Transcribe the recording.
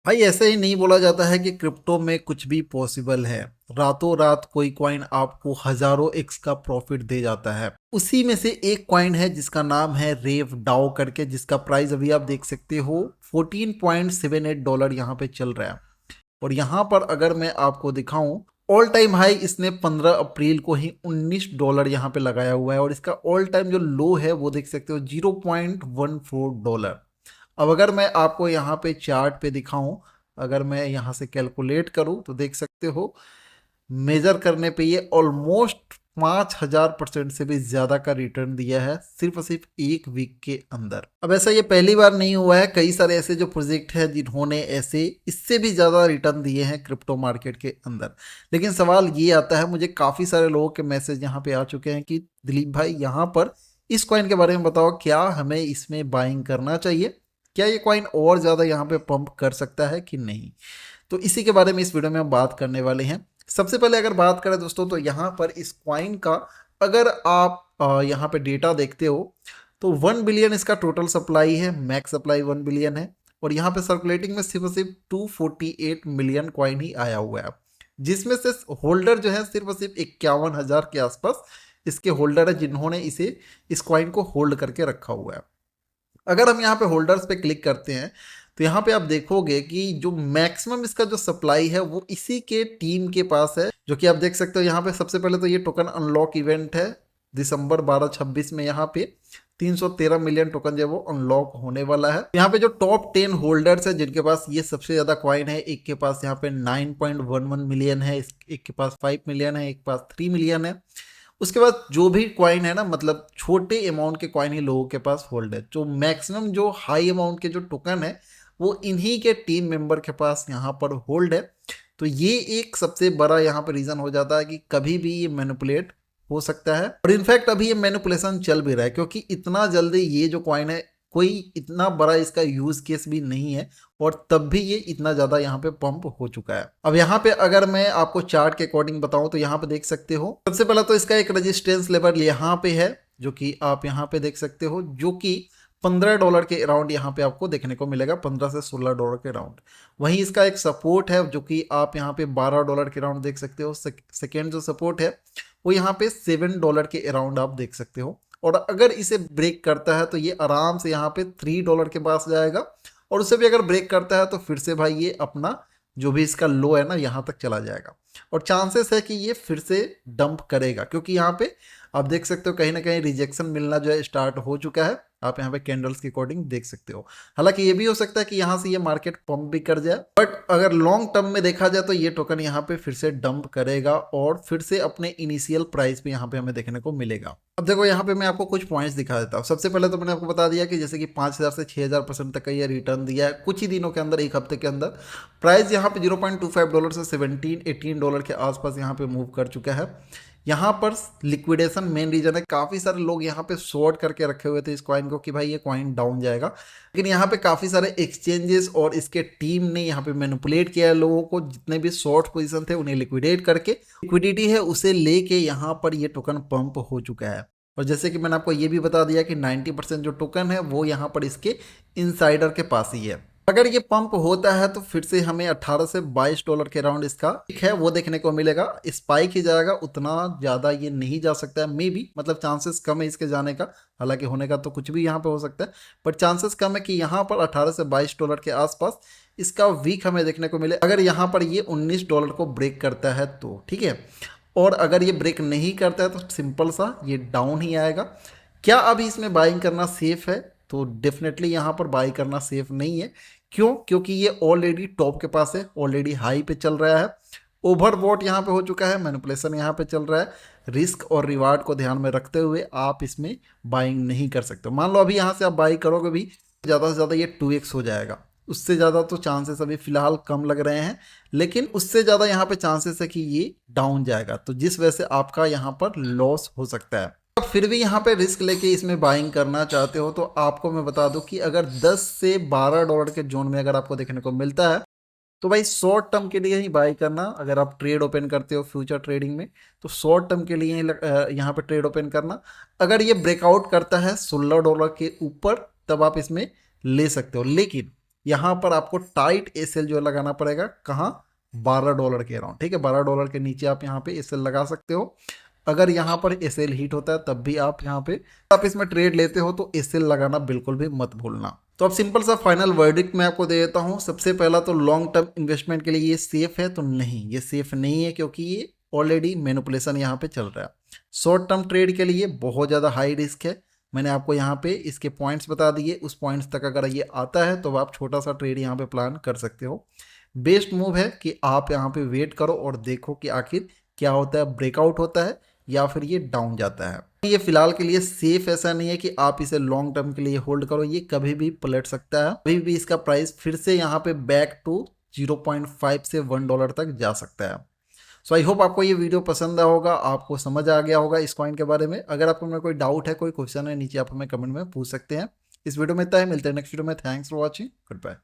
भाई ऐसे ही नहीं बोला जाता है कि क्रिप्टो में कुछ भी पॉसिबल है। रातों रात कोई कॉइन आपको हजारों एक्स का प्रॉफिट दे जाता है। उसी में से एक कॉइन है जिसका नाम है रेव डाओ करके, जिसका प्राइस अभी आप देख सकते हो $14.78 यहाँ पे चल रहा है। और यहाँ पर अगर मैं आपको दिखाऊं, ऑल टाइम हाई इसने 15 अप्रैल को ही $19 यहाँ पे लगाया हुआ है। और इसका ऑल टाइम जो लो है वो देख सकते हो $0.14। अब अगर मैं आपको यहाँ पे चार्ट पे दिखाऊं, अगर मैं यहाँ से कैलकुलेट करूं तो देख सकते हो मेजर करने पे ये ऑलमोस्ट 5000% से भी ज्यादा का रिटर्न दिया है सिर्फ और सिर्फ एक वीक के अंदर। अब ऐसा ये पहली बार नहीं हुआ है, कई सारे ऐसे जो प्रोजेक्ट है जिन्होंने ऐसे इससे भी ज्यादा रिटर्न दिए हैं क्रिप्टो मार्केट के अंदर। लेकिन सवाल ये आता है, मुझे काफी सारे लोगों के मैसेज यहाँ पे आ चुके हैं कि दिलीप भाई यहाँ पर इस कॉइन के बारे में बताओ, क्या हमें इसमें बाइंग करना चाहिए, क्या ये कॉइन और ज़्यादा यहाँ पे पंप कर सकता है कि नहीं। तो इसी के बारे में इस वीडियो में हम बात करने वाले हैं। सबसे पहले अगर बात करें दोस्तों, तो यहाँ पर इस कॉइन का अगर आप यहाँ पे डेटा देखते हो तो 1 बिलियन इसका टोटल सप्लाई है, मैक्स सप्लाई 1 बिलियन है। और यहाँ पे सर्कुलेटिंग में सिर्फ और सिर्फ 248 मिलियन कॉइन ही आया हुआ है, जिसमें से होल्डर जो है सिर्फ और सिर्फ 51,000 के आसपास इसके होल्डर है जिन्होंने इसे इस कॉइन को होल्ड करके रखा हुआ है। अगर हम यहाँ पे होल्डर्स पे क्लिक करते हैं तो यहाँ पे आप देखोगे कि जो मैक्सिमम इसका जो सप्लाई है वो इसी के टीम के पास है, जो कि आप देख सकते हो यहाँ पे। सबसे पहले तो ये टोकन अनलॉक इवेंट है दिसंबर 12-26 में, यहाँ पे 313 मिलियन टोकन जो है वो अनलॉक होने वाला है। यहाँ पे जो टॉप 10 होल्डर्स है जिनके पास ये सबसे ज्यादा कॉइन है, एक के पास यहाँ पे 9.11 मिलियन है, एक के पास 5 मिलियन है, एक के पास 3 मिलियन है। उसके बाद जो भी कॉइन है ना, मतलब छोटे अमाउंट के कॉइन ही लोगों के पास होल्ड है। जो मैक्सिमम जो हाई अमाउंट के जो टोकन है वो इन्हीं के टीम मेंबर के पास यहाँ पर होल्ड है। तो ये एक सबसे बड़ा यहाँ पर रीजन हो जाता है कि कभी भी ये मैनिपुलेट हो सकता है। और इनफैक्ट अभी ये मैनिपुलेशन चल भी रहा है, क्योंकि इतना जल्दी ये जो कॉइन है कोई इतना बड़ा इसका यूज केस भी नहीं है, और तब भी ये इतना ज्यादा यहाँ पे पंप हो चुका है। अब यहाँ पे अगर मैं आपको चार्ट के अकॉर्डिंग बताऊं तो यहाँ पे देख सकते हो, सबसे पहले तो इसका एक रेजिस्टेंस लेवल यहाँ पे है, जो कि आप यहाँ पे देख सकते हो, जो कि $15 के अराउंड यहाँ पे आपको देखने को मिलेगा, $15 से $16 के अराउंड। वहीं इसका एक सपोर्ट है जो कि आप यहाँ पे $12 के अराउंड देख सकते हो। सेकेंड जो सपोर्ट है वो यहाँ पे $7 के अराउंड आप देख सकते हो। और अगर इसे ब्रेक करता है तो ये आराम से यहाँ पे $3 के पास जाएगा। और उसे भी अगर ब्रेक करता है तो फिर से भाई ये अपना जो भी इसका लो है ना यहाँ तक चला जाएगा। और चांसेस है कि ये फिर से डंप करेगा, क्योंकि यहाँ पे आप देख सकते हो कहीं ना कहीं रिजेक्शन मिलना जो है स्टार्ट हो चुका है। आप यहाँ पे कैंडल्स के अकॉर्डिंग देख सकते हो। हालांकि ये भी हो सकता है कि यहाँ से ये मार्केट पंप भी कर जाए, बट अगर लॉन्ग टर्म में देखा जाए तो ये टोकन यहाँ पे फिर से डंप करेगा और फिर से अपने इनिशियल प्राइस पे यहाँ पे हमें देखने को मिलेगा। अब देखो यहाँ पे मैं आपको कुछ पॉइंट्स दिखा देता हूँ। सबसे पहले तो मैंने आपको बता दिया कि जैसे कि 5000 से 6000% तक का ये रिटर्न दिया है कुछ ही दिनों के अंदर, एक हफ्ते के अंदर। प्राइस यहाँ पे $0.25 से 17-18 के आसपास यहाँ पे मूव कर चुका है। यहाँ पर लिक्विडेशन मेन रीजन है। काफ़ी सारे लोग यहाँ पे शॉर्ट करके रखे हुए थे इस कॉइन को कि भाई ये कॉइन डाउन जाएगा, लेकिन यहाँ पे काफ़ी सारे एक्सचेंजेस और इसके टीम ने यहाँ पे मैनिपुलेट किया है लोगों को, जितने भी शॉर्ट पोजीशन थे उन्हें लिक्विडेट करके लिक्विडिटी है उसे लेके यहाँ पर ये टोकन पंप हो चुका है। और जैसे कि मैंने आपको ये भी बता दिया कि 90% जो टोकन है वो यहाँ पर इसके इनसाइडर के पास ही है। अगर ये पंप होता है तो फिर से हमें 18 से $22 के राउंड इसका है वो देखने को मिलेगा। स्पाइक ही जाएगा, उतना ज़्यादा ये नहीं जा सकता है, मे बी, मतलब चांसेस कम है इसके जाने का। हालांकि होने का तो कुछ भी यहाँ पे हो सकता है, बट चांसेस कम है कि यहाँ पर 18 से $22 के आसपास इसका वीक हमें देखने को मिले। अगर यहाँ पर ये $19 को ब्रेक करता है तो ठीक है, और अगर ये ब्रेक नहीं करता है तो सिंपल सा ये डाउन ही आएगा। क्या अभी इसमें बाइंग करना सेफ है? तो डेफिनेटली यहाँ पर बाई करना सेफ नहीं है। क्यों? क्योंकि ये ऑलरेडी टॉप के पास है, ऑलरेडी हाई पे चल रहा है, ओवरबॉट यहाँ पे हो चुका है, मैनिपुलेशन यहाँ पे चल रहा है। रिस्क और रिवार्ड को ध्यान में रखते हुए आप इसमें बाइंग नहीं कर सकते। मान लो अभी यहाँ से आप बाई करोगे भी, ज़्यादा से ज़्यादा ये 2x हो जाएगा। उससे ज़्यादा तो चांसेस अभी फिलहाल कम लग रहे हैं, लेकिन उससे ज़्यादा यहाँ पे चांसेस है कि ये डाउन जाएगा, तो जिस वजह से आपका यहाँ पर लॉस हो सकता है। फिर भी यहाँ पे रिस्क लेके इसमें बाइंग करना चाहते हो तो आपको मैं बता दूं कि अगर 10 से $12 के जोन में अगर आपको देखने को मिलता है तो भाई शॉर्ट टर्म के लिए ही बाई करना। अगर आप ट्रेड ओपन करते हो फ्यूचर ट्रेडिंग में तो शॉर्ट टर्म के लिए ही यहाँ पे ट्रेड ओपन करना। अगर ये ब्रेकआउट करता है $16 के ऊपर तब आप इसमें ले सकते हो, लेकिन यहाँ पर आपको टाइट एसएल जो लगाना पड़ेगा, कहाँ, $12 के अराउंड, ठीक है। $12 के नीचे आप यहाँ पे एसएल लगा सकते हो। अगर यहाँ पर एसएल हिट होता है तब भी आप यहाँ पे आप इसमें ट्रेड लेते हो तो एसएल लगाना बिल्कुल भी मत भूलना। तो अब सिंपल सा फाइनल वर्डिक्ट मैं आपको दे देता हूँ। सबसे पहला तो लॉन्ग टर्म इन्वेस्टमेंट के लिए ये सेफ है तो नहीं, ये सेफ नहीं है, क्योंकि ये ऑलरेडी मैनिपुलेशन यहाँ पे चल रहा है। शॉर्ट टर्म ट्रेड के लिए बहुत ज़्यादा हाई रिस्क है। मैंने आपको यहाँ पे इसके पॉइंट्स बता दिए, उस पॉइंट्स तक अगर ये आता है तो आप छोटा सा ट्रेड यहाँ पे प्लान कर सकते हो। बेस्ट मूव है कि आप यहाँ पे वेट करो और देखो कि आखिर क्या होता है, ब्रेकआउट होता है या फिर ये डाउन जाता है। ये फिलहाल के लिए सेफ ऐसा नहीं है कि आप इसे लॉन्ग टर्म के लिए होल्ड करो, ये कभी भी पलट सकता है, कभी भी इसका प्राइस फिर से यहाँ पे बैक टू 0.5 से $1 तक जा सकता है। सो आई होप आपको ये वीडियो पसंद आया होगा, आपको समझ आ गया होगा इस कॉइन के बारे में। अगर आपको में कोई डाउट है, कोई क्वेश्चन है, नीचे आप हमें कमेंट में पूछ सकते हैं। इस वीडियो में इतना ही, मिलते हैं नेक्स्ट वीडियो में। Thanks for watching, good bye.